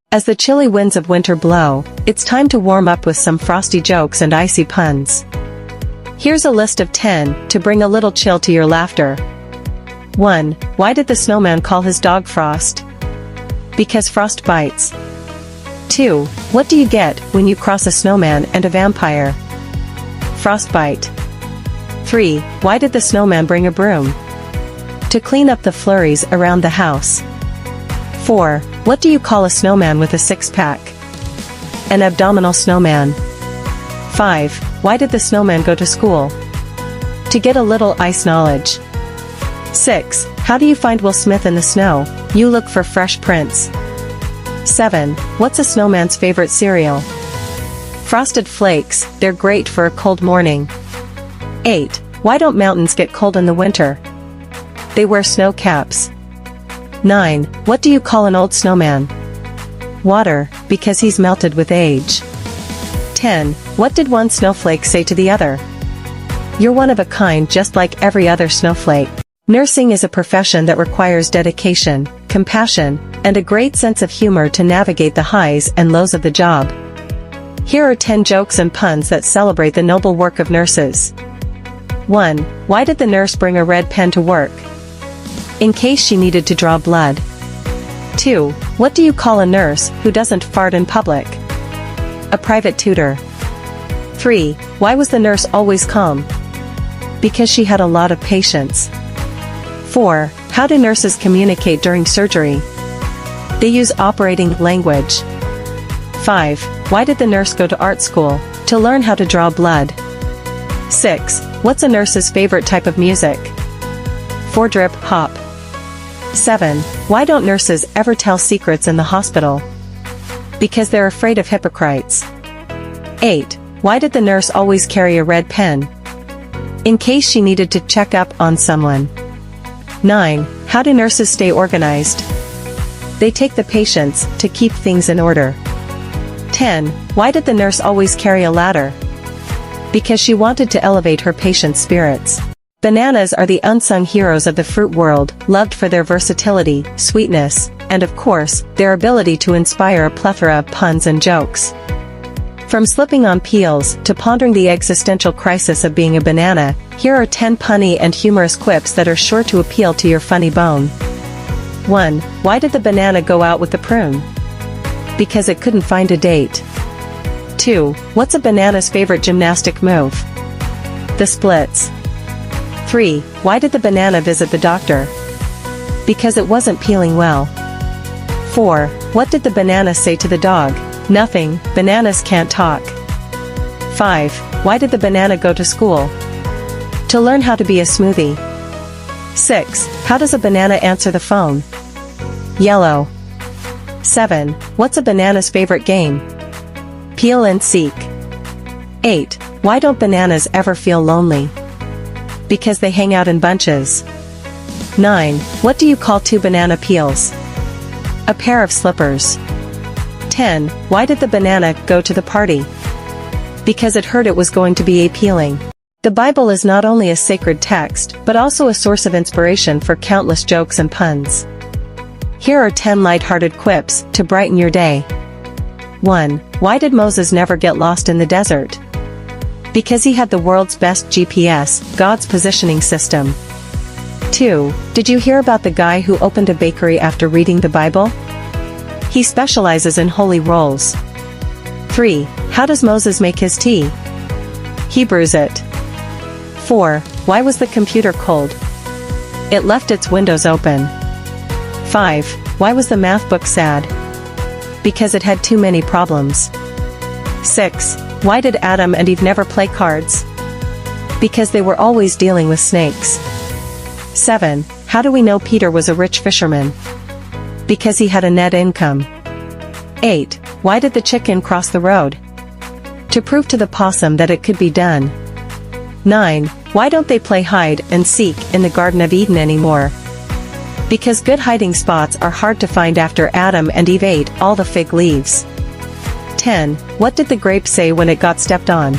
As the chilly winds of winter blow, it's time to warm up with some frosty jokes and icy puns. Here's a list of 10 to bring a little chill to your laughter. 1. Why did the snowman call his dog Frost? Because frost bites. 2. What do you get when you cross a snowman and a vampire? Frostbite. 3. Why did the snowman bring a broom? To clean up the flurries around the house. 4. What do you call a snowman with a six-pack? An abdominal snowman. 5. Why did the snowman go to school? To get a little ice knowledge. 6. How do you find Will Smith in the snow? You look for fresh prints. 7. What's a snowman's favorite cereal? Frosted Flakes, they're great for a cold morning. 8. Why don't mountains get cold in the winter? They wear snow caps. 9. What do you call an old snowman? Water, because he's melted with age. 10. What did one snowflake say to the other? You're one of a kind just like every other snowflake. Nursing is a profession that requires dedication, compassion, and a great sense of humor to navigate the highs and lows of the job. Here are 10 jokes and puns that celebrate the noble work of nurses. 1. Why did the nurse bring a red pen to work? In case she needed to draw blood. 2. What do you call a nurse who doesn't fart in public? A private tutor. 3. Why was the nurse always calm? Because she had a lot of patience. 4. How do nurses communicate during surgery? They use operating language. 5. Why did the nurse go to art school? To learn how to draw blood. 6. What's a nurse's favorite type of music? Four-drip hop. 7. Why don't nurses ever tell secrets in the hospital? Because they're afraid of hypocrites. 8. Why did the nurse always carry a red pen? In case she needed to check up on someone. 9. How do nurses stay organized? They take the patients to keep things in order. 10. Why did the nurse always carry a ladder? Because she wanted to elevate her patient's spirits. Bananas are the unsung heroes of the fruit world, loved for their versatility, sweetness, and of course, their ability to inspire a plethora of puns and jokes. From slipping on peels to pondering the existential crisis of being a banana, here are 10 punny and humorous quips that are sure to appeal to your funny bone. 1. Why did the banana go out with the prune? Because it couldn't find a date. 2. What's a banana's favorite gymnastic move? The splits. 3. Why did the banana visit the doctor? Because it wasn't peeling well. 4. What did the banana say to the dog? Nothing, bananas can't talk. 5. Why did the banana go to school? To learn how to be a smoothie. 6. How does a banana answer the phone? Yellow. 7. What's a banana's favorite game? Peel and seek. 8. Why don't bananas ever feel lonely? Because they hang out in bunches. 9. What do you call 2 banana peels? A pair of slippers. 10. Why did the banana go to the party? Because it heard it was going to be appealing. The Bible is not only a sacred text, but also a source of inspiration for countless jokes and puns. Here are 10 light-hearted quips to brighten your day. 1. Why did Moses never get lost in the desert? Because he had the world's best GPS, God's positioning system. 2. Did you hear about the guy who opened a bakery after reading the Bible? He specializes in holy rolls. 3. How does Moses make his tea? He brews it. 4. Why was the computer cold? It left its windows open. 5. Why was the math book sad? Because it had too many problems. 6. Why did Adam and Eve never play cards? Because they were always dealing with snakes. 7. How do we know Peter was a rich fisherman? Because he had a net income. 8. Why did the chicken cross the road? To prove to the possum that it could be done. 9. Why don't they play hide and seek in the Garden of Eden anymore? Because good hiding spots are hard to find after Adam and Eve ate all the fig leaves. 10. What did the grape say when it got stepped on?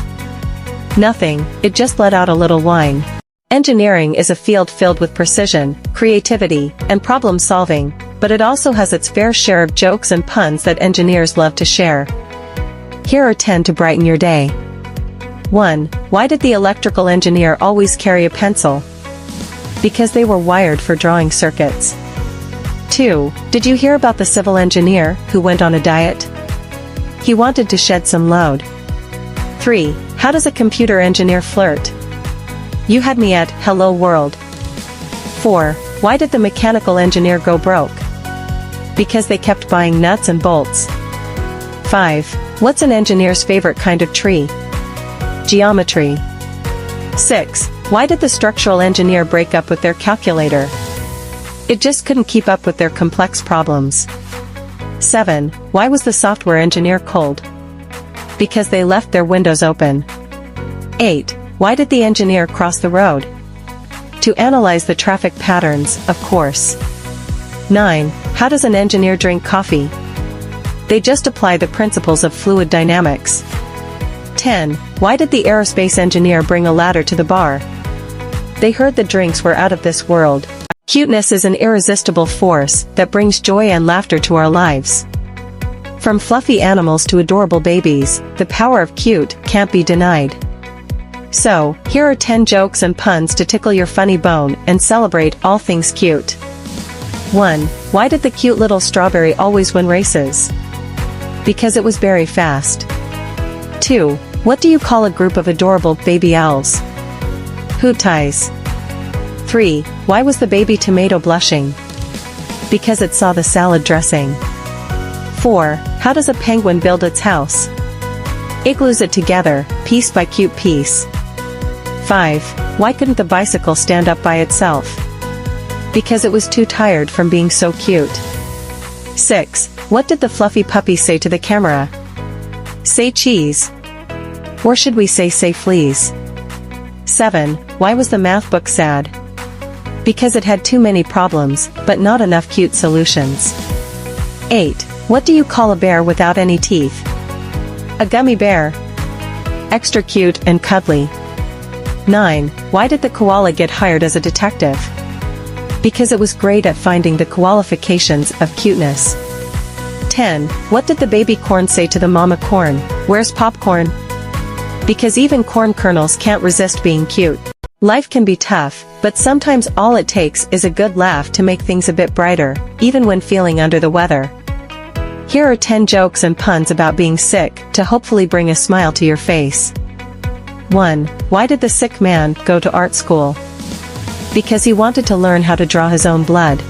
Nothing, it just let out a little whine. Engineering is a field filled with precision, creativity, and problem-solving, but it also has its fair share of jokes and puns that engineers love to share. Here are 10 to brighten your day. 1. Why did the electrical engineer always carry a pencil? Because they were wired for drawing circuits. 2. Did you hear about the civil engineer who went on a diet? He wanted to shed some load. 3. How does a computer engineer flirt? You had me at hello world. 4. Why did the mechanical engineer go broke? Because they kept buying nuts and bolts. 5. What's an engineer's favorite kind of tree? Geometry. 6. Why did the structural engineer break up with their calculator? It just couldn't keep up with their complex problems. 7. Why was the software engineer cold? Because they left their windows open. 8. Why did the engineer cross the road? To analyze the traffic patterns, of course. 9. How does an engineer drink coffee? They just apply the principles of fluid dynamics. 10. Why did the aerospace engineer bring a ladder to the bar? They heard the drinks were out of this world. Cuteness is an irresistible force that brings joy and laughter to our lives. From fluffy animals to adorable babies, the power of cute can't be denied. So, here are 10 jokes and puns to tickle your funny bone and celebrate all things cute. 1. Why did the cute little strawberry always win races? Because it was very fast. 2. What do you call a group of adorable baby owls? Hoot ties. 3. Why was the baby tomato blushing? Because it saw the salad dressing. 4. How does a penguin build its house? It glues it together, piece by cute piece. 5. Why couldn't the bicycle stand up by itself? Because it was too tired from being so cute. 6. What did the fluffy puppy say to the camera? Say cheese. Or should we say fleas? 7. Why was the math book sad? Because it had too many problems, but not enough cute solutions. 8. What do you call a bear without any teeth? A gummy bear. Extra cute and cuddly. 9. Why did the koala get hired as a detective? Because it was great at finding the qualifications of cuteness. 10. What did the baby corn say to the mama corn? Where's popcorn? Because even corn kernels can't resist being cute. Life can be tough, but sometimes all it takes is a good laugh to make things a bit brighter, even when feeling under the weather. Here are 10 jokes and puns about being sick to hopefully bring a smile to your face. 1. Why did the sick man go to art school? Because he wanted to learn how to draw his own blood.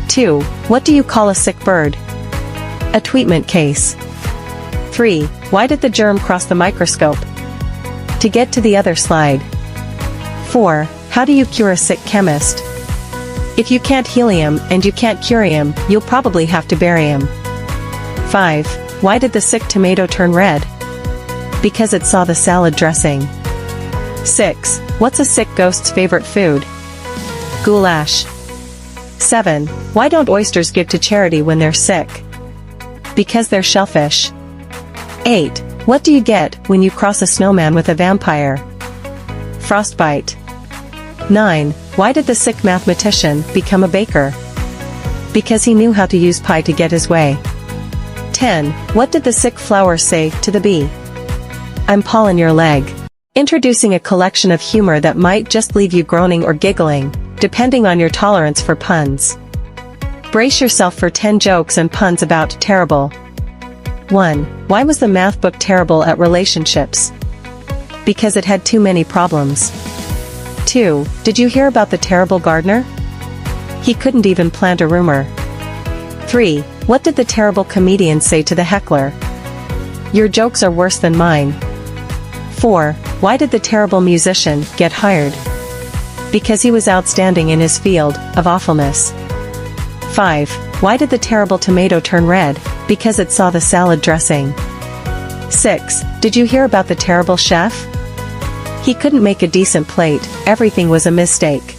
2. What do you call a sick bird? A tweetment case. 3. Why did the germ cross the microscope? To get to the other slide. 4. How do you cure a sick chemist? If you can't heal him and you can't cure him, you'll probably have to bury him. 5. Why did the sick tomato turn red? Because it saw the salad dressing. 6. What's a sick ghost's favorite food? Goulash. 7. Why don't oysters give to charity when they're sick? Because they're shellfish. 8. What do you get when you cross a snowman with a vampire? Frostbite. 9. Why did the sick mathematician become a baker? Because he knew how to use pie to get his way. 10. What did the sick flower say to the bee? I'm pulling your leg. Introducing a collection of humor that might just leave you groaning or giggling, depending on your tolerance for puns. Brace yourself for 10 jokes and puns about terrible. 1. Why was the math book terrible at relationships? Because it had too many problems. 2. Did you hear about the terrible gardener? He couldn't even plant a rumor. 3. What did the terrible comedian say to the heckler? Your jokes are worse than mine. 4. Why did the terrible musician get hired? Because he was outstanding in his field of awfulness. 5. Why did the terrible tomato turn red? Because it saw the salad dressing. 6. Did you hear about the terrible chef? He couldn't make a decent plate, everything was a mistake.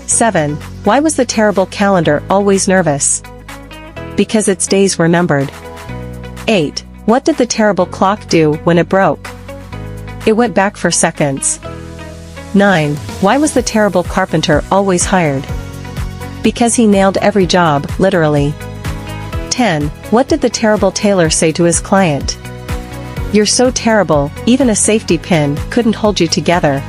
7. Why was the terrible calendar always nervous? Because its days were numbered. 8. What did the terrible clock do when it broke? It went back for seconds. 9. Why was the terrible carpenter always hired? Because he nailed every job, literally. 10. What did the terrible tailor say to his client? You're so terrible, even a safety pin couldn't hold you together.